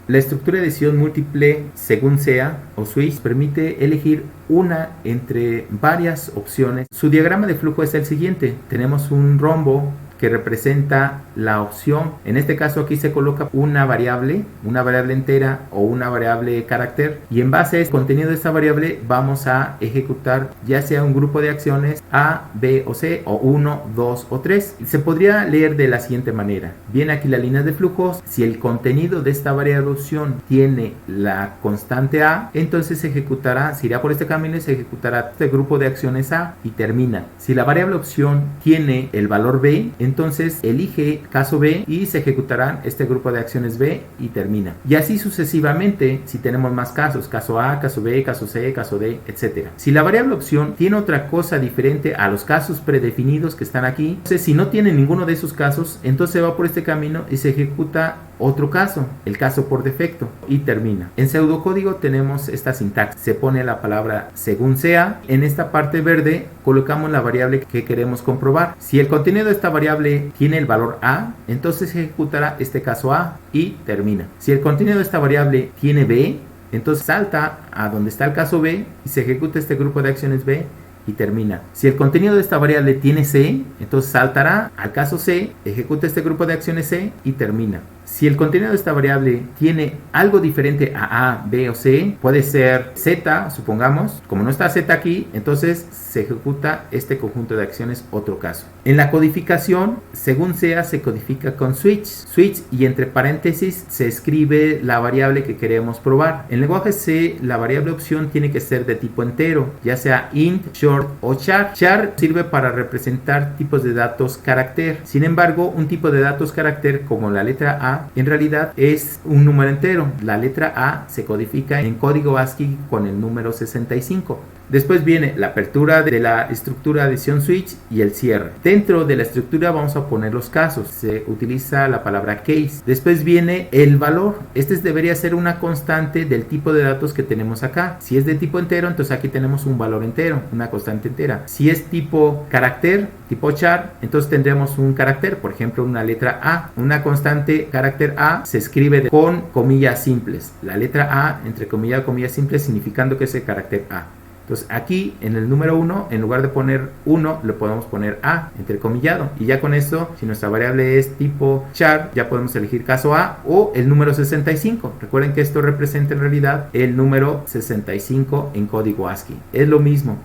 La estructura de decisión múltiple, según sea, o switch, permite elegir una entre varias opciones. Su diagrama de flujo es el siguiente. Tenemos un rombo que representa la opción. En este caso aquí se coloca una variable entera o una variable carácter, y en base al contenido de esta variable vamos a ejecutar ya sea un grupo de acciones A, B o C, o 1, 2 o 3. Se podría leer de la siguiente manera. Viene aquí la línea de flujos. Si el contenido de esta variable opción tiene la constante A, entonces se ejecutará, se irá por este camino y se ejecutará este grupo de acciones A y termina. Si la variable opción tiene el valor B, entonces elige caso B y se ejecutarán este grupo de acciones B y termina. Y así sucesivamente si tenemos más casos, caso A, caso B, caso C, caso D, etc. Si la variable opción tiene otra cosa diferente a los casos predefinidos que están aquí, entonces si no tiene ninguno de esos casos, entonces va por este camino y se ejecuta otro caso, el caso por defecto, y termina. En pseudocódigo tenemos esta sintaxis. Se pone la palabra según sea. En esta parte verde colocamos la variable que queremos comprobar. Si el contenido de esta variable tiene el valor A, entonces se ejecutará este caso A y termina. Si el contenido de esta variable tiene B, entonces salta a donde está el caso B y se ejecuta este grupo de acciones B y termina. Si el contenido de esta variable tiene C, entonces saltará al caso C, ejecuta este grupo de acciones C y termina. Si el contenido de esta variable tiene algo diferente a B o C, puede ser Z, supongamos. Como no está Z aquí, entonces se ejecuta este conjunto de acciones, otro caso. En la codificación, según sea, se codifica con switch, y entre paréntesis se escribe la variable que queremos probar. En lenguaje C, la variable opción tiene que ser de tipo entero, ya sea int, short o char. Char sirve para representar tipos de datos carácter. Sin embargo, un tipo de datos carácter como la letra A en realidad es un número entero. La letra A se codifica en código ASCII con el número 65. Después viene la apertura de la estructura adición switch y el cierre. Dentro de la estructura vamos a poner los casos. Se utiliza la palabra case. Después viene el valor. Este debería ser una constante del tipo de datos que tenemos acá. Si es de tipo entero, entonces aquí tenemos un valor entero, una constante entera. Si es tipo carácter, tipo char, entonces tendremos un carácter, por ejemplo una letra A. Una constante carácter A se escribe con comillas simples. La letra A entre comillas simples, significando que es el carácter A. Entonces aquí en el número 1, en lugar de poner 1, le podemos poner A, entrecomillado. Y ya con esto, si nuestra variable es tipo char, ya podemos elegir caso A o el número 65. Recuerden que esto representa en realidad el número 65 en código ASCII. Es lo mismo.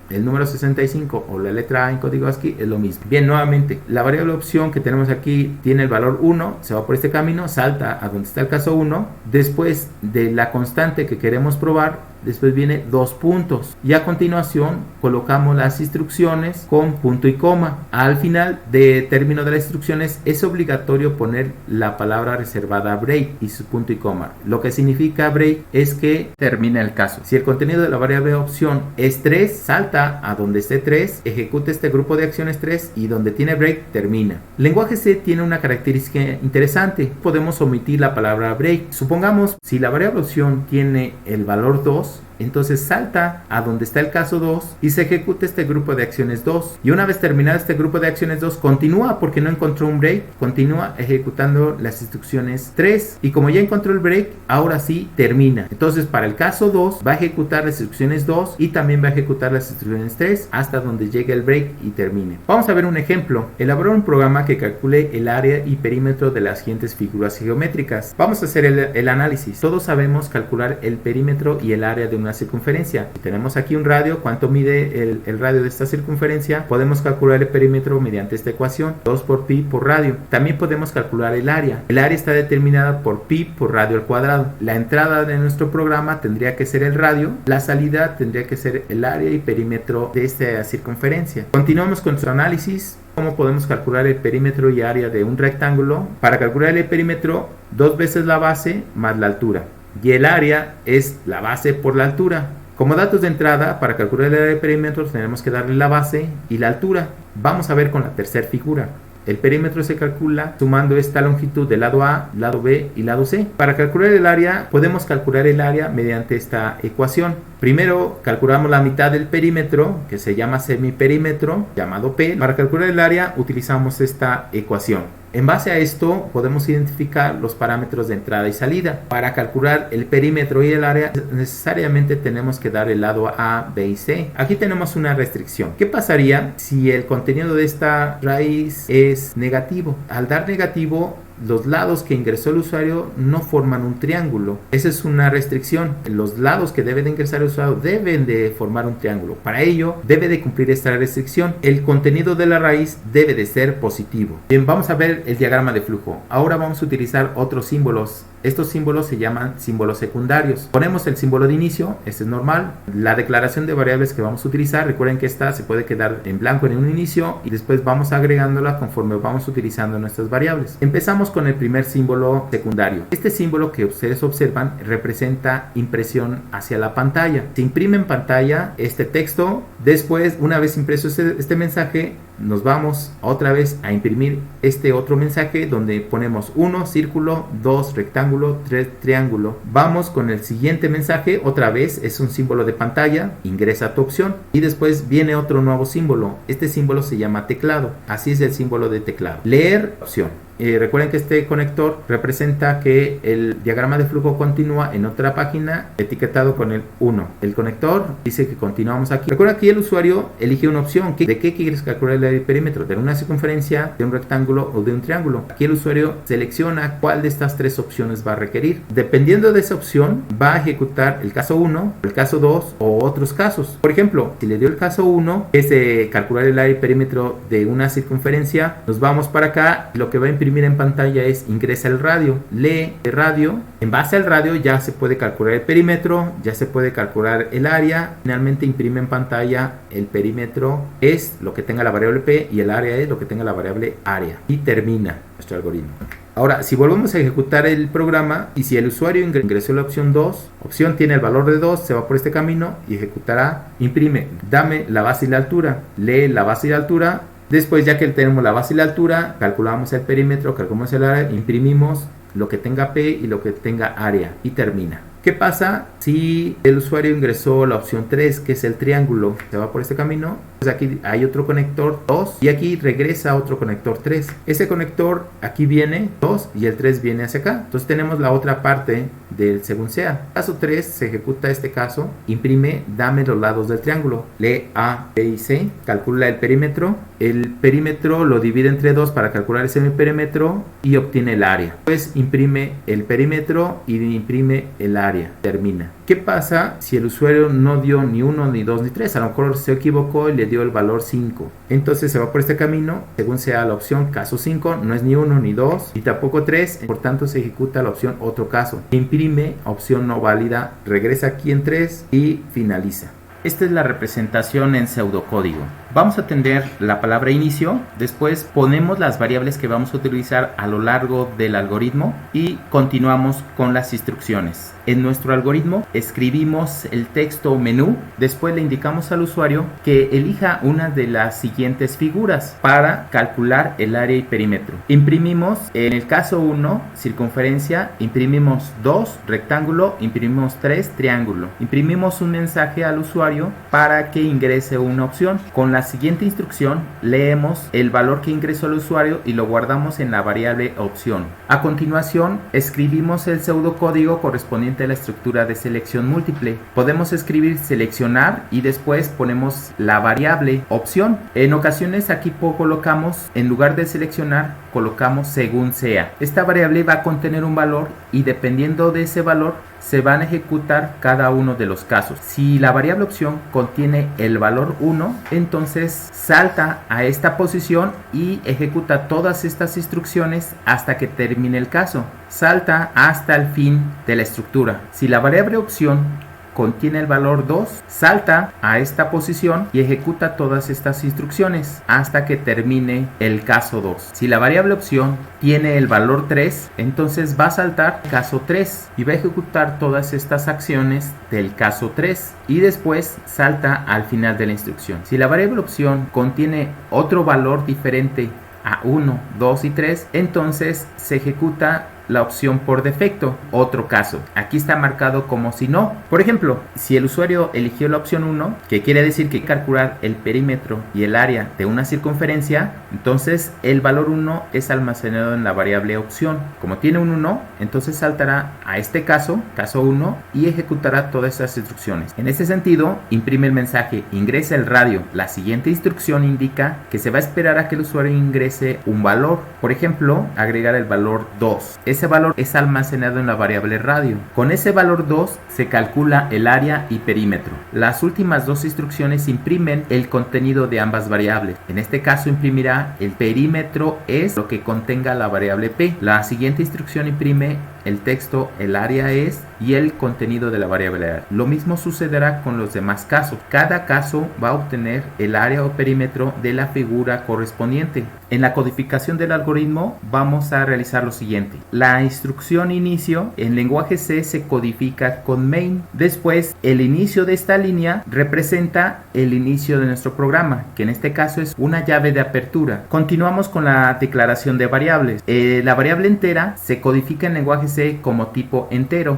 El número 65 o la letra A en código ASCII es lo mismo. Bien, nuevamente, la variable opción que tenemos aquí tiene el valor 1, se va por este camino, salta a donde está el caso 1. Después de la constante que queremos probar, después viene 2 puntos y a continuación colocamos las instrucciones con punto y coma. Al final de término de las instrucciones es obligatorio poner la palabra reservada break y su punto y coma. Lo que significa break es que termina el caso. Si el contenido de la variable opción es 3, salta a donde esté 3, ejecuta este grupo de acciones 3 y donde tiene break termina. El lenguaje C tiene una característica interesante. Podemos omitir la palabra break. Supongamos si la variable opción tiene el valor 2, entonces salta a donde está el caso 2 y se ejecuta este grupo de acciones 2. Y una vez terminado este grupo de acciones 2, continúa porque no encontró un break, continúa ejecutando las instrucciones 3. Y como ya encontró el break, ahora sí termina. Entonces para el caso 2 va a ejecutar las instrucciones 2 y también va a ejecutar las instrucciones 3 hasta donde llegue el break y termine. Vamos a ver un ejemplo. Elaborar un programa que calcule el área y perímetro de las siguientes figuras geométricas. Vamos a hacer el análisis. Todos sabemos calcular el perímetro y el área de una circunferencia. Tenemos aquí un radio. ¿Cuánto mide el radio de esta circunferencia? Podemos calcular el perímetro mediante esta ecuación, 2 por pi por radio. También podemos calcular el área. El área está determinada por pi por radio al cuadrado. La entrada de nuestro programa tendría que ser el radio, la salida tendría que ser el área y perímetro de esta circunferencia. Continuamos con nuestro análisis. ¿Cómo podemos calcular el perímetro y área de un rectángulo? Para calcular el perímetro, 2 veces la base más la altura. Y el área es la base por la altura. Como datos de entrada, para calcular el área de perímetro tenemos que darle la base y la altura. Vamos a ver con la tercera figura. El perímetro se calcula sumando esta longitud del lado A, lado B y lado C. Para calcular el área, podemos calcular el área mediante esta ecuación. Primero calculamos la mitad del perímetro, que se llama semiperímetro, llamado P. Para calcular el área utilizamos esta ecuación. En base a esto podemos identificar los parámetros de entrada y salida. Para calcular el perímetro y el área necesariamente tenemos que dar el lado A, B y C. Aquí tenemos una restricción. ¿Qué pasaría si el contenido de esta raíz es negativo? Al dar negativo, los lados que ingresó el usuario no forman un triángulo. Esa es una restricción. Los lados que debe de ingresar el usuario deben de formar un triángulo. Para ello debe de cumplir esta restricción. El contenido de la raíz debe de ser positivo. Bien, vamos a ver el diagrama de flujo. Ahora vamos a utilizar otros símbolos. Estos símbolos se llaman símbolos secundarios. Ponemos el símbolo de inicio, este es normal. La declaración de variables que vamos a utilizar, recuerden que esta se puede quedar en blanco en un inicio y después vamos agregándola conforme vamos utilizando nuestras variables. Empezamos con el primer símbolo secundario. Este símbolo que ustedes observan representa impresión hacia la pantalla. Se imprime en pantalla este texto. Después, una vez impreso este mensaje, nos vamos otra vez a imprimir este otro mensaje donde ponemos 1 círculo, 2 rectángulo, 3 triángulo. Vamos con el siguiente mensaje, otra vez es un símbolo de pantalla, ingresa tu opción y después viene otro nuevo símbolo. Este símbolo se llama teclado, así es el símbolo de teclado. Leer opción. Recuerden que este conector representa que el diagrama de flujo continúa en otra página etiquetado con el 1. El conector dice que continuamos aquí. Recuerda que el usuario elige una opción. ¿De qué quieres calcular el área y perímetro? ¿De una circunferencia, de un rectángulo o de un triángulo? Aquí el usuario selecciona cuál de estas tres opciones va a requerir. Dependiendo de esa opción, va a ejecutar el caso 1, el caso 2 o otros casos. Por ejemplo, si le dio el caso 1, que es de calcular el área y perímetro de una circunferencia, nos vamos para acá. Lo que va a imprimir en pantalla es ingresa el radio, lee el radio. En base al radio ya se puede calcular el perímetro, ya se puede calcular el área. Finalmente imprime en pantalla el perímetro es lo que tenga la variable P y el área es lo que tenga la variable área. Y termina nuestro algoritmo. Ahora, si volvemos a ejecutar el programa y si el usuario ingresó la opción 2, opción tiene el valor de 2, se va por este camino y ejecutará, imprime, dame la base y la altura, lee la base y la altura. Después, ya que tenemos la base y la altura, calculamos el perímetro, calculamos el área, imprimimos lo que tenga P y lo que tenga área y termina. ¿Qué pasa si el usuario ingresó la opción 3, que es el triángulo? Se va por este camino. Pues aquí hay otro conector 2 y aquí regresa otro conector 3. Ese conector aquí viene 2 y el 3 viene hacia acá. Entonces tenemos la otra parte del según sea. Caso 3 se ejecuta este caso. Imprime, dame los lados del triángulo. Lee A, B y C. Calcula el perímetro. El perímetro lo divide entre 2 para calcular ese perímetro y obtiene el área. Pues imprime el perímetro y imprime el área. Termina. ¿Qué pasa si el usuario no dio ni 1, ni 2, ni 3? A lo mejor se equivocó y le dio el valor 5. Entonces se va por este camino, según sea la opción caso 5, no es ni 1, ni 2, ni tampoco 3. Por tanto se ejecuta la opción otro caso. Imprime, opción no válida, regresa aquí en 3 y finaliza. Esta es la representación en pseudocódigo. Vamos a tener la palabra inicio, después ponemos las variables que vamos a utilizar a lo largo del algoritmo y continuamos con las instrucciones. En nuestro algoritmo escribimos el texto menú, después le indicamos al usuario que elija una de las siguientes figuras para calcular el área y perímetro. Imprimimos, en el caso 1, circunferencia, imprimimos 2, rectángulo, imprimimos 3, triángulo. Imprimimos un mensaje al usuario para que ingrese una opción. Con la siguiente instrucción leemos el valor que ingresó el usuario y lo guardamos en la variable opción. A continuación escribimos el pseudocódigo correspondiente a la estructura de selección múltiple. Podemos escribir seleccionar y después ponemos la variable opción. En ocasiones aquí colocamos, en lugar de seleccionar, colocamos según sea. Esta variable va a contener un valor y dependiendo de ese valor se van a ejecutar cada uno de los casos. Si la variable opción contiene el valor 1, entonces salta a esta posición y ejecuta todas estas instrucciones hasta que termine el caso. Salta hasta el fin de la estructura. Si la variable opción contiene el valor 2, salta a esta posición y ejecuta todas estas instrucciones hasta que termine el caso 2. Si la variable opción tiene el valor 3, entonces va a saltar caso 3 y va a ejecutar todas estas acciones del caso 3 y después salta al final de la instrucción. Si la variable opción contiene otro valor diferente a 1, 2 y 3, entonces se ejecuta la opción por defecto. Otro caso, aquí está marcado como si no. Por ejemplo, si el usuario eligió la opción 1, que quiere decir que calcular el perímetro y el área de una circunferencia, entonces el valor 1 es almacenado en la variable opción. Como tiene un 1, entonces saltará a este caso 1, y ejecutará todas estas instrucciones. En este sentido, imprime el mensaje ingresa el radio. La siguiente instrucción indica que se va a esperar a que el usuario ingrese un valor. Por ejemplo, agregar el valor 2. Ese valor es almacenado en la variable radio. Con ese valor 2 se calcula el área y perímetro. Las últimas dos instrucciones imprimen el contenido de ambas variables. En este caso imprimirá el perímetro es lo que contenga la variable p. La siguiente instrucción imprime el texto, el área es y el contenido de la variable área. Lo mismo sucederá con los demás casos. Cada caso va a obtener el área o perímetro de la figura correspondiente. En la codificación del algoritmo vamos a realizar lo siguiente. La instrucción inicio en lenguaje C se codifica con main. Después, el inicio de esta línea representa el inicio de nuestro programa, que en este caso es una llave de apertura. Continuamos con la declaración de variables. La variable entera se codifica en lenguaje C como tipo entero.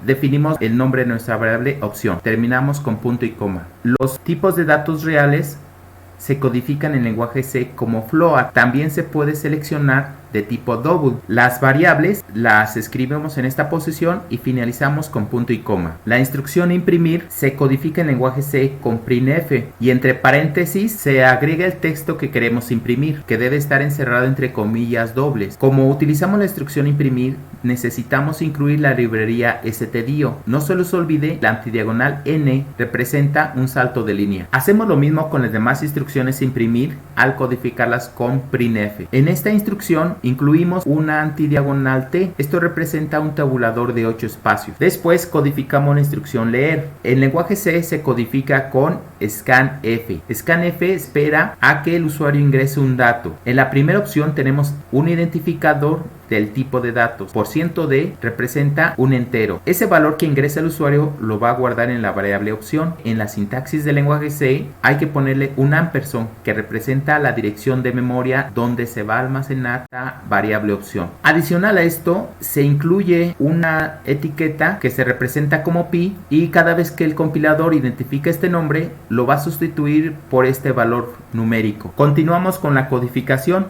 Definimos el nombre de nuestra variable opción. Terminamos con punto y coma. Los tipos de datos reales se codifican en lenguaje C como float. También se puede seleccionar de tipo double. Las variables las escribimos en esta posición y finalizamos con punto y coma. La instrucción imprimir se codifica en lenguaje C con printf y entre paréntesis se agrega el texto que queremos imprimir, que debe estar encerrado entre comillas dobles. Como utilizamos la instrucción imprimir, necesitamos incluir la librería stdio. No se les olvide, la antidiagonal n representa un salto de línea. Hacemos lo mismo con las demás instrucciones imprimir al codificarlas con printf. En esta instrucción incluimos una antidiagonal t. Esto representa un tabulador de 8 espacios. Después codificamos la instrucción leer. En lenguaje C se codifica con scanf. Scanf espera a que el usuario ingrese un dato. En la primera opción tenemos un identificador del tipo de datos. %d representa un entero. Ese valor que ingresa el usuario lo va a guardar en la variable opción. En la sintaxis del lenguaje C hay que ponerle un ampersand que representa la dirección de memoria donde se va a almacenar la variable opción. Adicional a esto se incluye una etiqueta que se representa como pi y cada vez que el compilador identifica este nombre lo va a sustituir por este valor numérico. Continuamos con la codificación.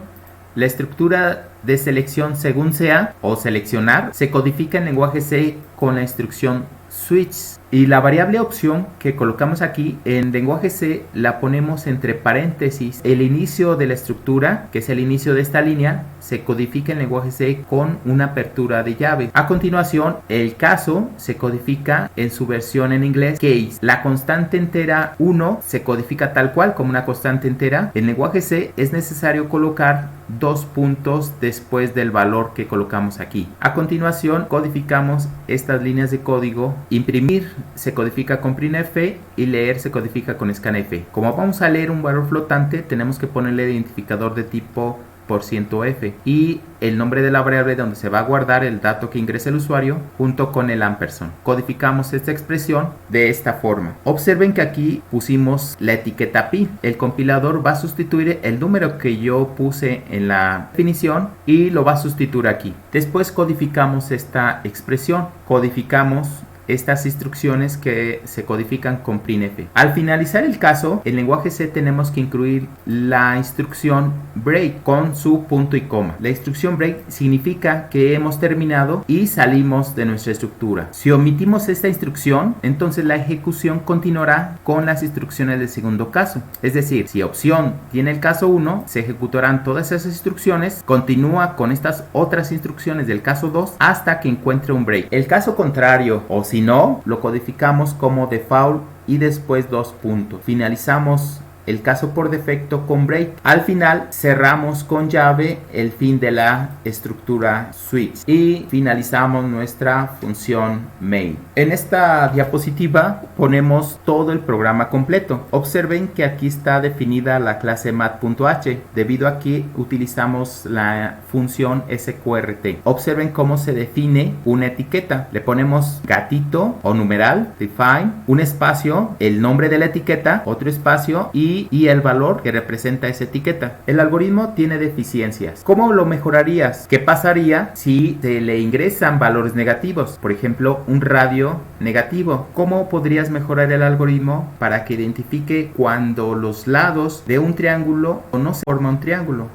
La estructura de selección según sea o seleccionar se codifica en lenguaje C con la instrucción switch. Y la variable opción que colocamos aquí en lenguaje C la ponemos entre paréntesis. El inicio de la estructura, que es el inicio de esta línea, se codifica en lenguaje C con una apertura de llave. A continuación, el caso se codifica en su versión en inglés case. La constante entera 1 se codifica tal cual como una constante entera. En lenguaje C es necesario colocar 2 puntos después del valor que colocamos aquí. A continuación, codificamos estas líneas de código. Imprimir se codifica con printf y leer se codifica con scanf. Como vamos a leer un valor flotante, tenemos que ponerle identificador de tipo %f y el nombre de la variable donde se va a guardar el dato que ingresa el usuario junto con el ampersand. Codificamos esta expresión de esta forma. Observen que aquí pusimos la etiqueta pi. El compilador va a sustituir el número que yo puse en la definición y lo va a sustituir aquí. Después codificamos esta expresión. Codificamos estas instrucciones que se codifican con printf. Al finalizar el caso, en lenguaje C tenemos que incluir la instrucción break con su punto y coma. La instrucción break significa que hemos terminado y salimos de nuestra estructura. Si omitimos esta instrucción, entonces la ejecución continuará con las instrucciones del segundo caso. Es decir, si opción tiene el caso 1, se ejecutarán todas esas instrucciones, continúa con estas otras instrucciones del caso 2 hasta que encuentre un break. El caso contrario, o si no, lo codificamos como default y después 2 puntos. Finalizamos el caso por defecto con break. Al final cerramos con llave el fin de la estructura switch y finalizamos nuestra función main. En esta diapositiva ponemos todo el programa completo. Observen que aquí está definida la clase math.h debido a que utilizamos la función sqrt. Observen cómo se define una etiqueta. Le ponemos gatito o numeral define, un espacio, el nombre de la etiqueta, otro espacio y y el valor que representa esa etiqueta. El algoritmo tiene deficiencias. ¿Cómo lo mejorarías? ¿Qué pasaría si se le ingresan valores negativos? Por ejemplo, un radio negativo. ¿Cómo podrías mejorar el algoritmo para que identifique cuando los lados de un triángulo o no se forma un triángulo?